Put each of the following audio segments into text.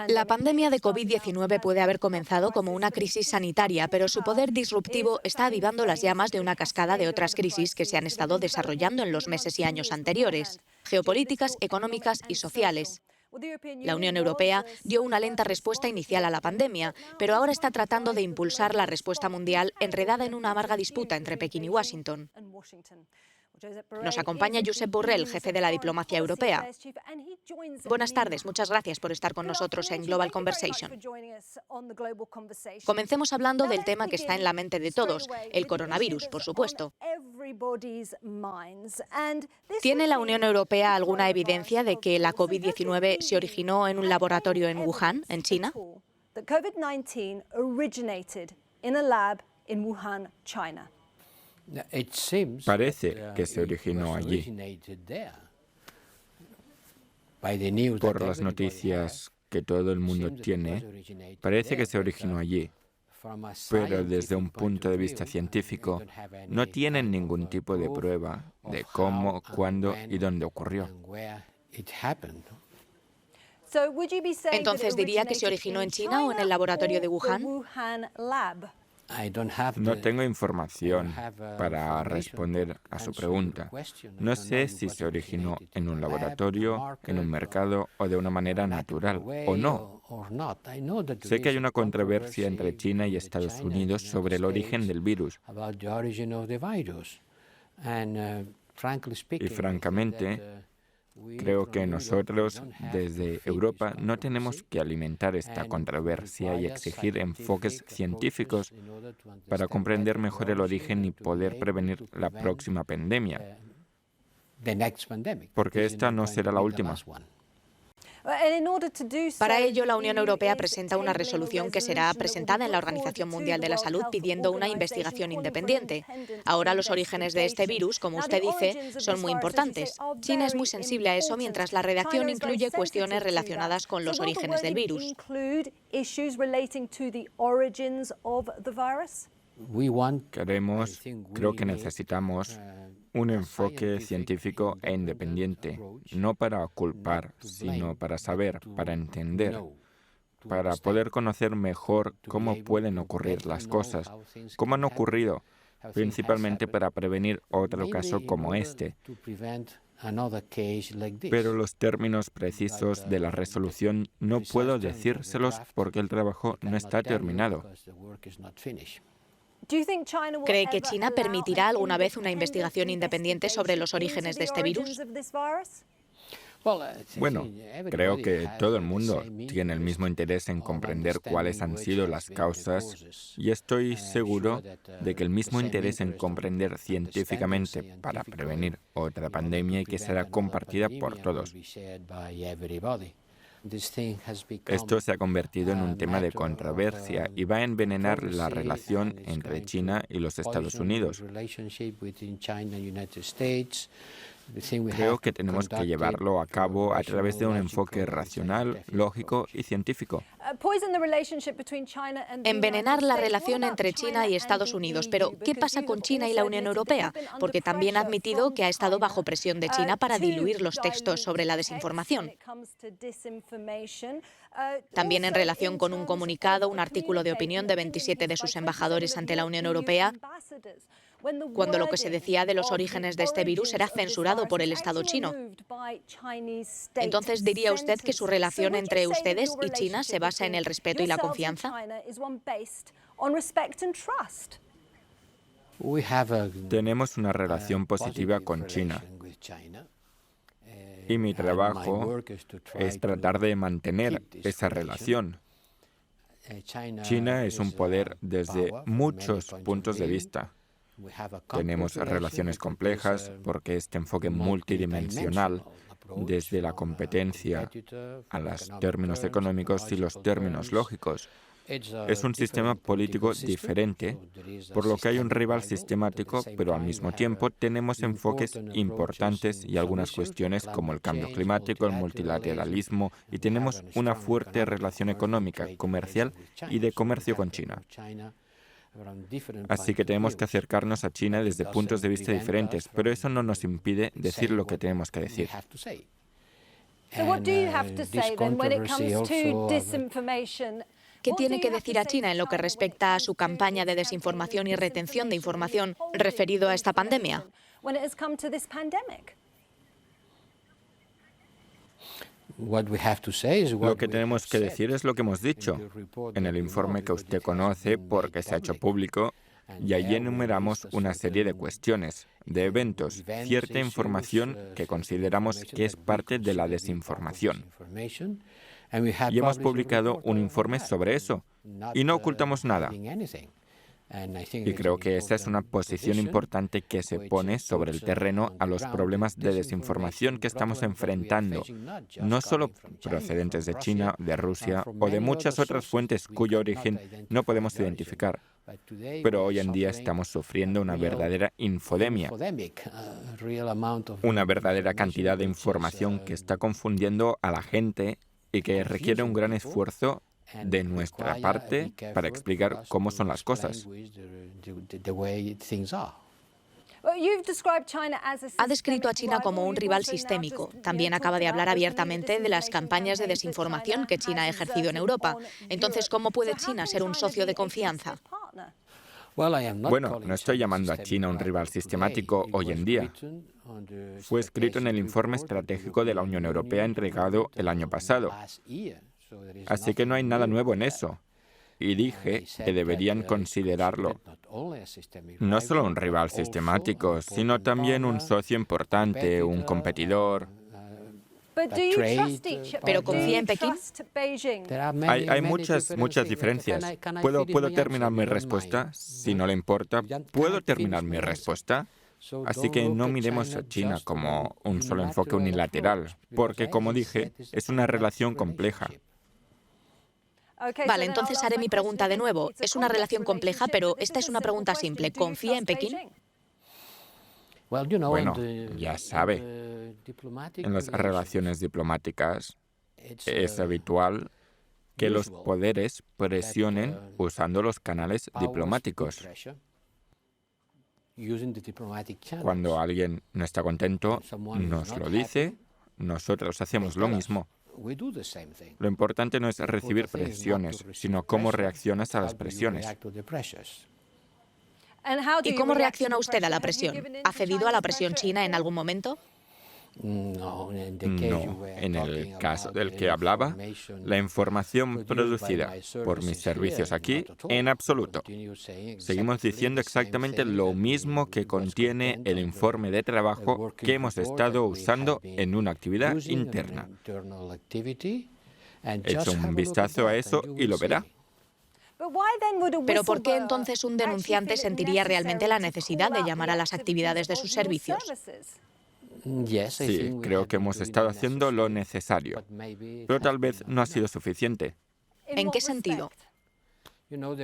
La pandemia de COVID-19 puede haber comenzado como una crisis sanitaria, pero su poder disruptivo está avivando las llamas de una cascada de otras crisis que se han estado desarrollando en los meses y años anteriores, geopolíticas, económicas y sociales. La Unión Europea dio una lenta respuesta inicial a la pandemia, pero ahora está tratando de impulsar la respuesta mundial enredada en una amarga disputa entre Pekín y Washington. Nos acompaña Josep Borrell, jefe de la diplomacia europea. Buenas tardes, muchas gracias por estar con nosotros en Global Conversation. Comencemos hablando del tema que está en la mente de todos, el coronavirus, por supuesto. ¿Tiene la Unión Europea alguna evidencia de que la COVID-19 se originó en un laboratorio en Wuhan, en China? Parece que se originó allí. Por las noticias que todo el mundo tiene, parece que se originó allí. Pero desde un punto de vista científico, no tienen ningún tipo de prueba de cómo, cuándo y dónde ocurrió. Entonces, ¿diría que se originó en China o en el laboratorio de Wuhan? No tengo información para responder a su pregunta. No sé si se originó en un laboratorio, en un mercado o de una manera natural o no. Sé que hay una controversia entre China y Estados Unidos sobre el origen del virus. Y francamente, creo que nosotros, desde Europa, no tenemos que alimentar esta controversia y exigir enfoques científicos para comprender mejor el origen y poder prevenir la próxima pandemia, porque esta no será la última. Para ello, la Unión Europea presenta una resolución que será presentada en la Organización Mundial de la Salud pidiendo una investigación independiente. Ahora los orígenes de este virus, como usted dice, son muy importantes. China es muy sensible a eso, mientras la redacción incluye cuestiones relacionadas con los orígenes del virus. Creo que necesitamos un enfoque científico e independiente, no para culpar, sino para saber, para entender, para poder conocer mejor cómo pueden ocurrir las cosas, cómo han ocurrido, principalmente para prevenir otro caso como este. Pero los términos precisos de la resolución no puedo decírselos porque el trabajo no está terminado. ¿Cree que China permitirá alguna vez una investigación independiente sobre los orígenes de este virus? Bueno, creo que todo el mundo tiene el mismo interés en comprender cuáles han sido las causas y estoy seguro de que el mismo interés en comprender científicamente para prevenir otra pandemia y que será compartida por todos. Esto se ha convertido en un tema de controversia y va a envenenar la relación entre China y los Estados Unidos. Creo que tenemos que llevarlo a cabo a través de un enfoque racional, lógico y científico. Envenenar la relación entre China y Estados Unidos. Pero, ¿qué pasa con China y la Unión Europea? Porque también ha admitido que ha estado bajo presión de China para diluir los textos sobre la desinformación. También en relación con un comunicado, un artículo de opinión de 27 de sus embajadores ante la Unión Europea, cuando lo que se decía de los orígenes de este virus era censurado por el Estado chino. Entonces, ¿diría usted que su relación entre ustedes y China se basa en el respeto y la confianza? Tenemos una relación positiva con China. Y mi trabajo es tratar de mantener esa relación. China es un poder desde muchos puntos de vista. Tenemos relaciones complejas porque este enfoque multidimensional, desde la competencia a los términos económicos y los términos lógicos, es un sistema político diferente, por lo que hay un rival sistemático, pero al mismo tiempo tenemos enfoques importantes y algunas cuestiones como el cambio climático, el multilateralismo, y tenemos una fuerte relación económica, comercial y de comercio con China. Así que tenemos que acercarnos a China desde puntos de vista diferentes, pero eso no nos impide decir lo que tenemos que decir. So what do you have to say then when it comes to disinformation? ¿Qué tiene que decir a China en lo que respecta a su campaña de desinformación y retención de información referido a esta pandemia? Lo que tenemos que decir es lo que hemos dicho en el informe que usted conoce porque se ha hecho público, y allí enumeramos una serie de cuestiones, de eventos, cierta información que consideramos que es parte de la desinformación. Y hemos publicado un informe sobre eso, y no ocultamos nada. Y creo que esa es una posición importante que se pone sobre el terreno a los problemas de desinformación que estamos enfrentando, no solo procedentes de China, de Rusia o de muchas otras fuentes cuyo origen no podemos identificar. Pero hoy en día estamos sufriendo una verdadera infodemia, una verdadera cantidad de información que está confundiendo a la gente y que requiere un gran esfuerzo de nuestra parte para explicar cómo son las cosas. Ha descrito a China como un rival sistémico. También acaba de hablar abiertamente de las campañas de desinformación que China ha ejercido en Europa. Entonces, ¿cómo puede China ser un socio de confianza? Bueno, no estoy llamando a China un rival sistemático hoy en día. Fue escrito en el informe estratégico de la Unión Europea entregado el año pasado. Así que no hay nada nuevo en eso. Y dije que deberían considerarlo no solo un rival sistemático, sino también un socio importante, un competidor. ¿Pero confía en Pekín? Hay muchas diferencias. ¿Puedo terminar mi respuesta? Si no le importa, ¿puedo terminar mi respuesta? Así que no miremos a China como un solo enfoque unilateral, porque, como dije, es una relación compleja. Vale, entonces haré mi pregunta de nuevo. Es una relación compleja, pero esta es una pregunta simple. ¿Confía en Pekín? Bueno, ya sabe, en las relaciones diplomáticas es habitual que los poderes presionen usando los canales diplomáticos. Cuando alguien no está contento, nos lo dice, nosotros hacemos lo mismo. Lo importante no es recibir presiones, sino cómo reaccionas a las presiones. ¿Y cómo reacciona usted a la presión? ¿Ha cedido a la presión china en algún momento? No, en el caso del que hablaba, la información producida por mis servicios aquí, en absoluto. Seguimos diciendo exactamente lo mismo que contiene el informe de trabajo que hemos estado usando en una actividad interna. Echa un vistazo a eso y lo verá. ¿Pero por qué entonces un denunciante sentiría realmente la necesidad de llamar a las actividades de sus servicios? Sí, creo que hemos estado haciendo lo necesario, pero tal vez no ha sido suficiente. ¿En qué sentido?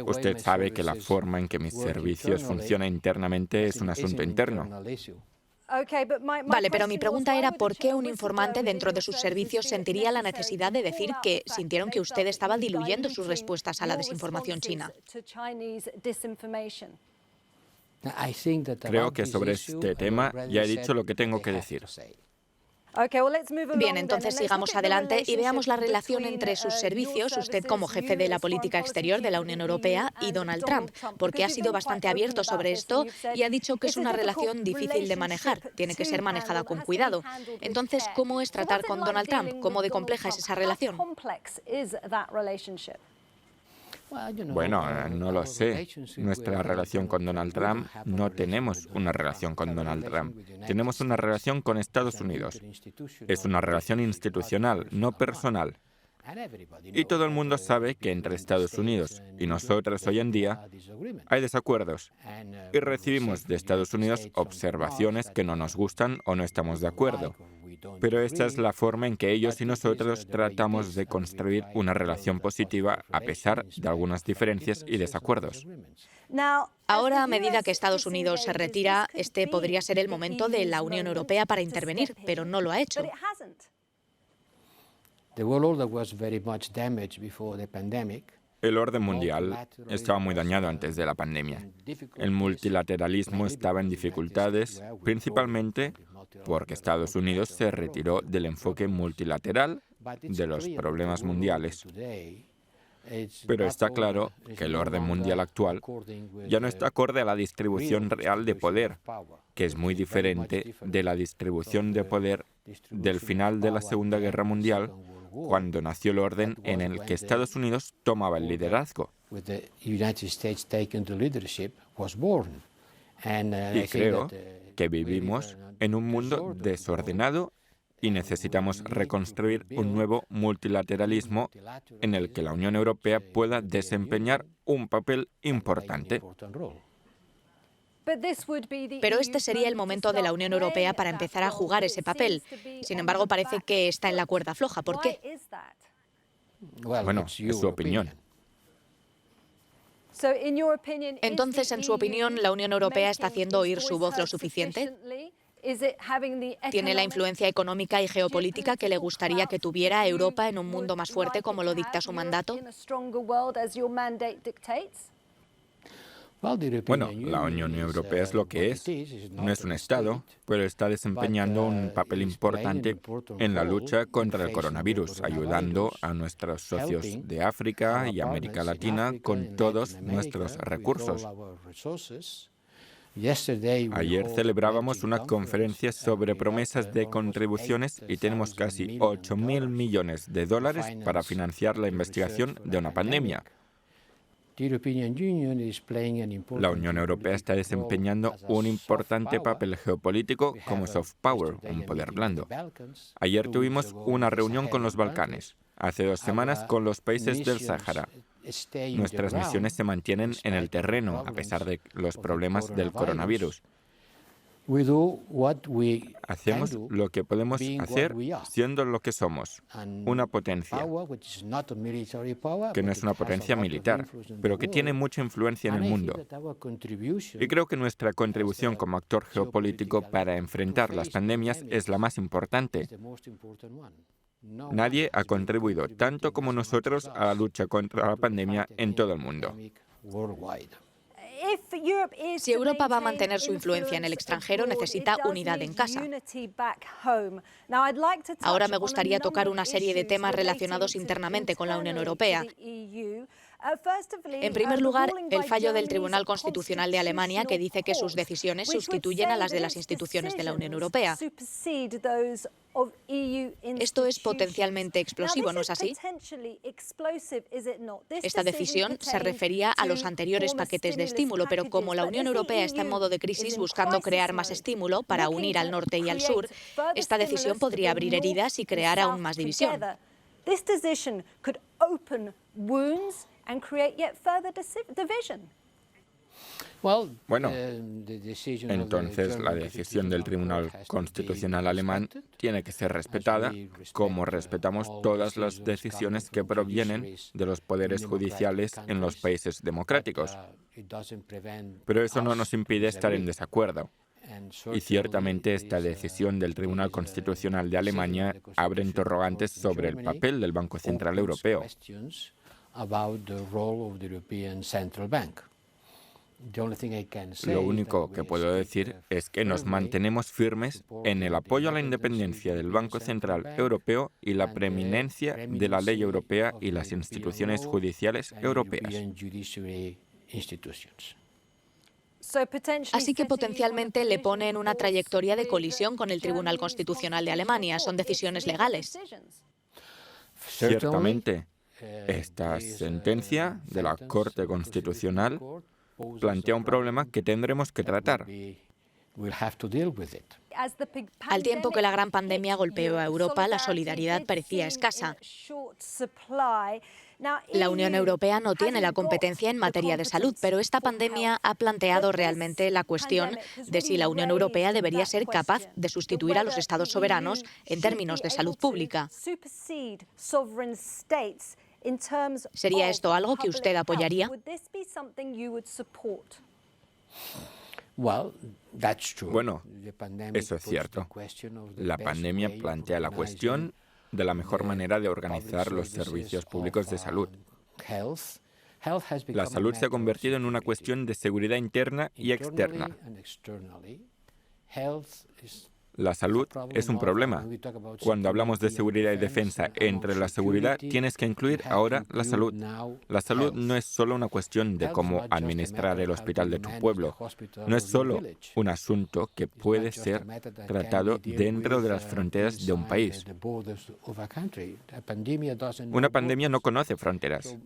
Usted sabe que la forma en que mis servicios funcionan internamente es un asunto interno. Vale, pero mi pregunta era ¿por qué un informante dentro de sus servicios sentiría la necesidad de decir que sintieron que usted estaba diluyendo sus respuestas a la desinformación china? Creo que sobre este tema ya he dicho lo que tengo que decir. Bien, entonces sigamos adelante y veamos la relación entre sus servicios, usted como jefe de la política exterior de la Unión Europea, y Donald Trump, porque ha sido bastante abierto sobre esto y ha dicho que es una relación difícil de manejar, tiene que ser manejada con cuidado. Entonces, ¿cómo es tratar con Donald Trump? ¿Cómo de compleja es esa relación? Bueno, no lo sé. Nuestra relación con Donald Trump, no tenemos una relación con Donald Trump. Tenemos una relación con Estados Unidos. Es una relación institucional, no personal. Y todo el mundo sabe que entre Estados Unidos y nosotros hoy en día hay desacuerdos. Y recibimos de Estados Unidos observaciones que no nos gustan o no estamos de acuerdo. Pero esta es la forma en que ellos y nosotros tratamos de construir una relación positiva a pesar de algunas diferencias y desacuerdos. Ahora, a medida que Estados Unidos se retira, este podría ser el momento de la Unión Europea para intervenir, pero no lo ha hecho. El orden mundial estaba muy dañado antes de la pandemia. El multilateralismo estaba en dificultades, principalmente porque Estados Unidos se retiró del enfoque multilateral de los problemas mundiales. Pero está claro que el orden mundial actual ya no está acorde a la distribución real de poder, que es muy diferente de la distribución de poder del final de la Segunda Guerra Mundial, cuando nació el orden en el que Estados Unidos tomaba el liderazgo. Y creo que vivimos en un mundo desordenado y necesitamos reconstruir un nuevo multilateralismo en el que la Unión Europea pueda desempeñar un papel importante. Pero este sería el momento de la Unión Europea para empezar a jugar ese papel. Sin embargo, parece que está en la cuerda floja. ¿Por qué? Bueno, es su opinión. Entonces, en su opinión, ¿la Unión Europea está haciendo oír su voz lo suficiente? ¿Tiene la influencia económica y geopolítica que le gustaría que tuviera a Europa en un mundo más fuerte como lo dicta su mandato? Bueno, la Unión Europea es lo que es. No es un Estado, pero está desempeñando un papel importante en la lucha contra el coronavirus, ayudando a nuestros socios de África y América Latina con todos nuestros recursos. Ayer celebrábamos una conferencia sobre promesas de contribuciones y tenemos casi 8.000 millones de dólares para financiar la investigación de una pandemia. La Unión Europea está desempeñando un importante papel geopolítico como soft power, un poder blando. Ayer tuvimos una reunión con los Balcanes, hace 2 semanas con los países del Sáhara. Nuestras misiones se mantienen en el terreno a pesar de los problemas del coronavirus. Hacemos lo que podemos hacer siendo lo que somos, una potencia, que no es una potencia militar, pero que tiene mucha influencia en el mundo. Y creo que nuestra contribución como actor geopolítico para enfrentar las pandemias es la más importante. Nadie ha contribuido tanto como nosotros a la lucha contra la pandemia en todo el mundo. Si Europa va a mantener su influencia en el extranjero, necesita unidad en casa. Ahora me gustaría tocar una serie de temas relacionados internamente con la Unión Europea. En primer lugar, el fallo del Tribunal Constitucional de Alemania, que dice que sus decisiones sustituyen a las de las instituciones de la Unión Europea. Esto es potencialmente explosivo, ¿no es así? Esta decisión se refería a los anteriores paquetes de estímulo, pero como la Unión Europea está en modo de crisis buscando crear más estímulo para unir al norte y al sur, esta decisión podría abrir heridas y crear aún más división. Bueno, entonces la decisión del Tribunal Constitucional alemán tiene que ser respetada, como respetamos todas las decisiones que provienen de los poderes judiciales en los países democráticos. Pero eso no nos impide estar en desacuerdo. Y ciertamente esta decisión del Tribunal Constitucional de Alemania abre interrogantes sobre el papel del Banco Central Europeo. Lo único que puedo decir es que nos mantenemos firmes en el apoyo a la independencia del Banco Central Europeo y la preeminencia de la ley europea y las instituciones judiciales europeas. Así que potencialmente le pone en una trayectoria de colisión con el Tribunal Constitucional de Alemania. Son decisiones legales. Ciertamente, esta sentencia de la Corte Constitucional plantea un problema que tendremos que tratar. Al tiempo que la gran pandemia golpeó a Europa, la solidaridad parecía escasa. La Unión Europea no tiene la competencia en materia de salud, pero esta pandemia ha planteado realmente la cuestión de si la Unión Europea debería ser capaz de sustituir a los Estados soberanos en términos de salud pública. ¿Sería esto algo que usted apoyaría? Bueno, eso es cierto. La pandemia plantea la cuestión de la mejor manera de organizar los servicios públicos de salud. La salud se ha convertido en una cuestión de seguridad interna y externa. La salud es un problema. Cuando hablamos de seguridad y defensa, entre la seguridad tienes que incluir ahora la salud. La salud no es solo una cuestión de cómo administrar el hospital de tu pueblo. No es solo un asunto que puede ser tratado dentro de las fronteras de un país. Una pandemia no conoce fronteras.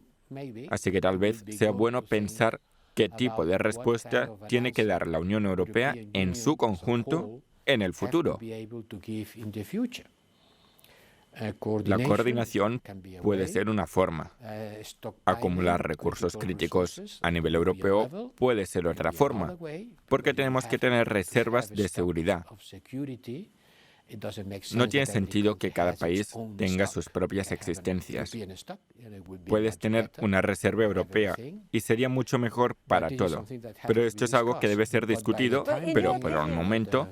Así que tal vez sea bueno pensar qué tipo de respuesta tiene que dar la Unión Europea en su conjunto en el futuro. La coordinación puede ser una forma. Acumular recursos críticos a nivel europeo puede ser otra forma, porque tenemos que tener reservas de seguridad. No tiene sentido que cada país tenga sus propias existencias. Puedes tener una reserva europea y sería mucho mejor para todo. Pero esto es algo que debe ser discutido, pero por el momento...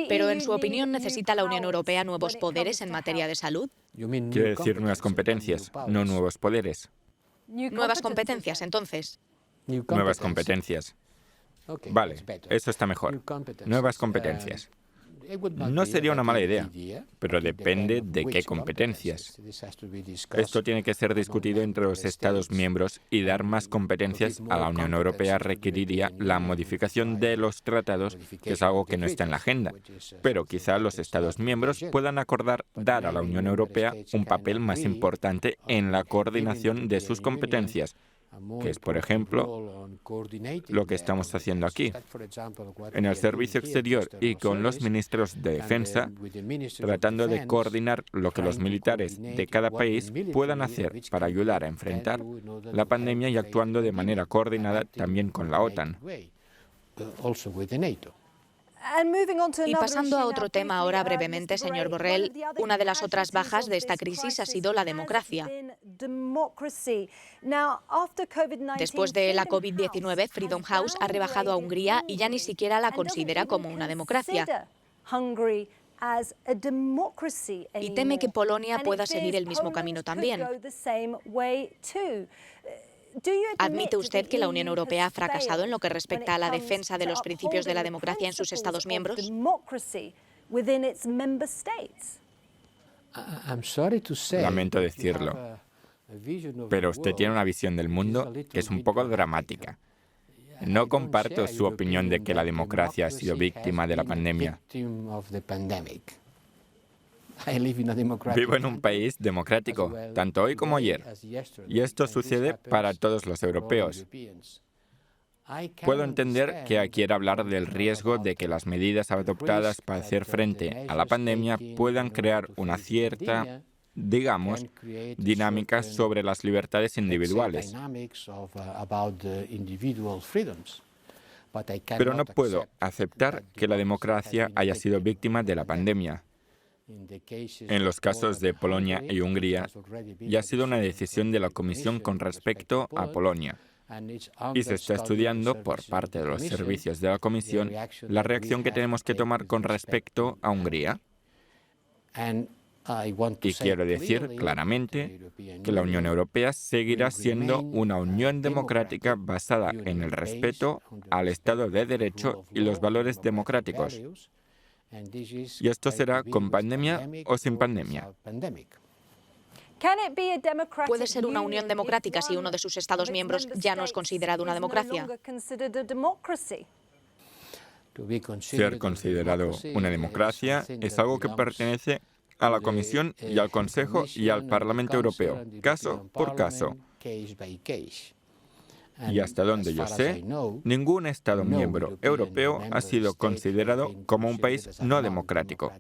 Pero en su opinión, ¿necesita la Unión Europea nuevos poderes en materia de salud? Quiere decir nuevas competencias, no nuevos poderes. Nuevas competencias, entonces. Nuevas competencias. Vale, eso está mejor. Nuevas competencias. No sería una mala idea, pero depende de qué competencias. Esto tiene que ser discutido entre los Estados miembros y dar más competencias a la Unión Europea requeriría la modificación de los tratados, que es algo que no está en la agenda. Pero quizá los Estados miembros puedan acordar dar a la Unión Europea un papel más importante en la coordinación de sus competencias, que es, por ejemplo, lo que estamos haciendo aquí. En el servicio exterior y con los ministros de defensa, tratando de coordinar lo que los militares de cada país puedan hacer para ayudar a enfrentar la pandemia y actuando de manera coordinada también con la OTAN. Y pasando a otro tema ahora brevemente, señor Borrell, una de las otras bajas de esta crisis ha sido la democracia. Después de la COVID-19, Freedom House ha rebajado a Hungría y ya ni siquiera la considera como una democracia. Y teme que Polonia pueda seguir el mismo camino también. ¿Admite usted que la Unión Europea ha fracasado en lo que respecta a la defensa de los principios de la democracia en sus Estados miembros? Lamento decirlo, pero usted tiene una visión del mundo que es un poco dramática. No comparto su opinión de que la democracia ha sido víctima de la pandemia. Vivo en un país democrático, tanto hoy como ayer, y esto sucede para todos los europeos. Puedo entender que quiera hablar del riesgo de que las medidas adoptadas para hacer frente a la pandemia puedan crear una cierta, digamos, dinámica sobre las libertades individuales. Pero no puedo aceptar que la democracia haya sido víctima de la pandemia. En los casos de Polonia y Hungría, ya ha sido una decisión de la Comisión con respecto a Polonia. Y se está estudiando por parte de los servicios de la Comisión la reacción que tenemos que tomar con respecto a Hungría. Y quiero decir claramente que la Unión Europea seguirá siendo una unión democrática basada en el respeto al Estado de Derecho y los valores democráticos. Y esto será con pandemia o sin pandemia. ¿Puede ser una unión democrática si uno de sus Estados miembros ya no es considerado una democracia? Ser considerado una democracia es algo que pertenece a la Comisión y al Consejo y al Parlamento Europeo, caso por caso. Y hasta donde yo sé, ningún Estado miembro europeo ha sido considerado como un país no democrático.